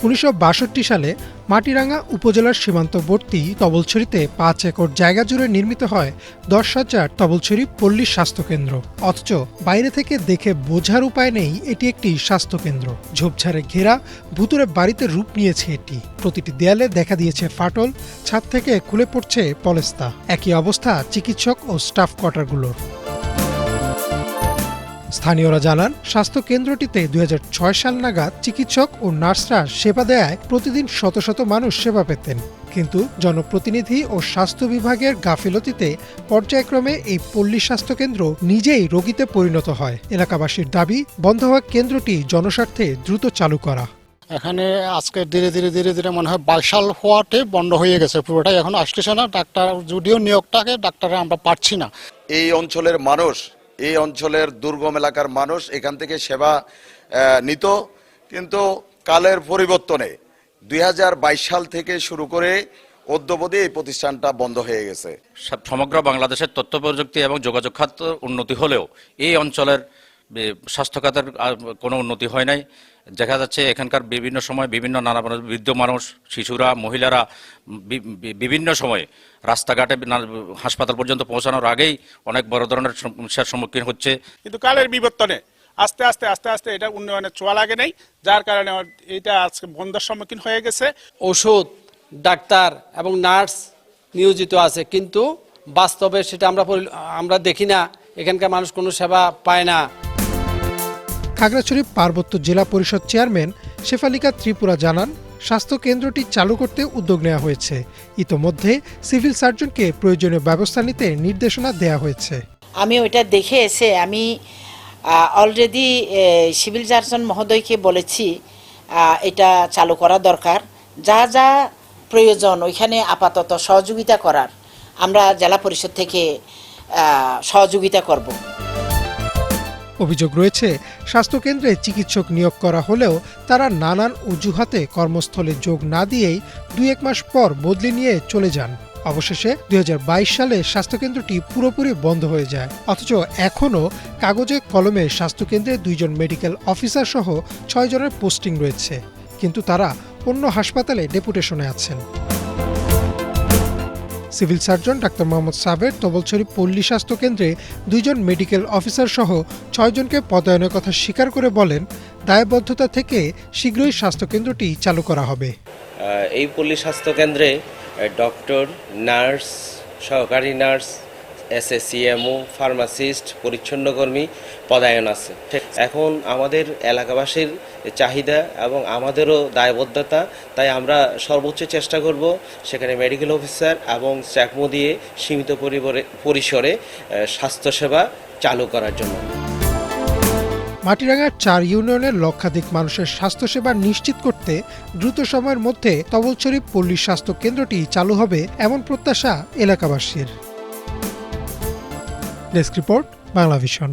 1962 সালে মাটিরাঙ্গা উপজেলার সীমান্তবর্তী তবলছড়িতে 5 একর জায়গা জুড়ে নির্মিত হয় 10,000 তবলছড়ি পল্লী স্বাস্থ্যকেন্দ্র। অথচ বাইরে থেকে দেখে বোঝার উপায় নেই এটি একটি স্বাস্থ্যকেন্দ্র। ঝোপঝাড়ে ঘেরা ভুতুড়ে বাড়িতে রূপ নিয়েছে এটি। প্রতিটি দেয়ালে দেখা দিয়েছে ফাটল, ছাদ থেকে খুলে পড়ছে পলেস্তা। একই অবস্থা চিকিৎসক ও স্টাফ কোয়ার্টারগুলোর। স্থানীয়রা জানান, স্বাস্থ্য কেন্দ্রটিতে 2006 সাল নাগাদ চিকিৎসক ও নার্সরা সেবা দেয়ায় প্রতিদিন শত শত মানুষ সেবা পেতেন। কিন্তু জনপ্রতিনিধি ও স্বাস্থ্য বিভাগের গাফিলতিতে পর্যায়ক্রমে এই পল্লী স্বাস্থ্যকেন্দ্র নিজেই রোগীতে পরিণত হয়। এলাকাবাসীর দাবি, বন্ধ হওয়া কেন্দ্রটি জনস্বার্থে দ্রুত চালু করা। এখানে আজকে ধীরে ধীরে মনে হয় 22 সাল হওয়াতে বন্ধ হয়ে গেছে পুরোটাই। এখন আসতেছে না ডাক্তার, যদিও নিয়োগটাকে ডাক্তারে আমরা পাচ্ছি না। এই অঞ্চলের মানুষ, এই অঞ্চলের দুর্গম এলাকার মানুষ এখান থেকে সেবা নিত, কিন্তু কালের পরিবর্তনে 2022 সাল থেকে শুরু করে অদ্যাবধি এই প্রতিষ্ঠানটা বন্ধ হয়ে গেছে। সমগ্র বাংলাদেশের তথ্য প্রযুক্তি এবং যোগাযোগ খাত উন্নতি হলেও এই অঞ্চলের স্বাস্থ্য খাতের কোনো উন্নতি হয় নাই। দেখা যাচ্ছে এখানকার বিভিন্ন সময় বিভিন্ন নানা বৃদ্ধ মানুষ, শিশুরা, মহিলারা বিভিন্ন সময়ে রাস্তাঘাটে হাসপাতাল পর্যন্ত পৌঁছানোর আগেই অনেক বড় ধরনের সমস্যার সম্মুখীন হচ্ছে। কিন্তু কালের বিবর্তনে আস্তে আস্তে এটা উন্নয়নের ছোঁয়া লাগে নাই, যার কারণে এটা আজকে বন্ধের সম্মুখীন হয়ে গেছে। ওষুধ, ডাক্তার এবং নার্স নিয়োজিত আছে, কিন্তু বাস্তবে সেটা আমরা দেখি না। এখানকার মানুষ কোনো সেবা পায় না। খাগড়াছড়ি পার্বত্য জেলা পরিষদ চেয়ারম্যান শেফালিকা ত্রিপুরা জানান, স্বাস্থ্য কেন্দ্রটি চালু করতে উদ্যোগ নেওয়া হয়েছে। ইতোমধ্যে সিভিল সার্জনকে প্রয়োজনীয় ব্যবস্থা নিতে নির্দেশনা দেওয়া হয়েছে। আমি ওইটা দেখে এসে আমি অলরেডি সিভিল সার্জন মহোদয়কে বলেছি এটা চালু করা দরকার। যা যা প্রয়োজন ওইখানে আপাতত সহযোগিতা করার আমরা জেলা পরিষদ থেকে সহযোগিতা করব। অভিযোগ রয়েছে, স্বাস্থ্যকেন্দ্রে চিকিৎসক নিয়োগ করা হলেও তারা নানান অজুহাতে কর্মস্থলে যোগ না দিয়েই 2-1 মাস পর বদলি নিয়ে চলে যান। অবশেষে 2022 সালে স্বাস্থ্যকেন্দ্রটি পুরোপুরি বন্ধ হয়ে যায়। অথচ এখনও কাগজে কলমে স্বাস্থ্যকেন্দ্রে 2 জন মেডিকেল অফিসার সহ 6 জনের পোস্টিং রয়েছে, কিন্তু তারা অন্য হাসপাতালে ডেপুটেশনে আছেন। সিভিল সার্জন ডাক্তার মোহাম্মদ সাবের তবলছড়ি পল্লী স্বাস্থ্য কেন্দ্রে 2 জন মেডিকেল অফিসার সহ 6 জনকে পদায়নের কথা স্বীকার করে বলেন, দায়বদ্ধতা থেকে শীঘ্রই স্বাস্থ্যকেন্দ্রটি চালু করা হবে। এই পল্লী স্বাস্থ্য কেন্দ্রে ডক্টর, নার্স, সহকারী নার্স, SSCMO, ফার্মাসিস্ট, পরিচ্ছন্ন কর্মী পদায়ন আছে। এখন আমাদের এলাকাবাসীর চাহিদা এবং আমাদেরও দায়বদ্ধতা, তাই আমরা সর্বোচ্চ চেষ্টা করব সেখানে মেডিকেল অফিসার এবং স্ট্যাকমো দিয়ে সীমিত পরিসরে স্বাস্থ্যসেবা চালু করার জন্য। মাটিরাঙ্গার 4 ইউনিয়নের লক্ষাধিক মানুষের স্বাস্থ্যসেবা নিশ্চিত করতে দ্রুত সময়ের মধ্যে তবলছড়ি পল্লী স্বাস্থ্য কেন্দ্রটি চালু হবে এমন প্রত্যাশা এলাকাবাসীর। Desk report, Banglavision.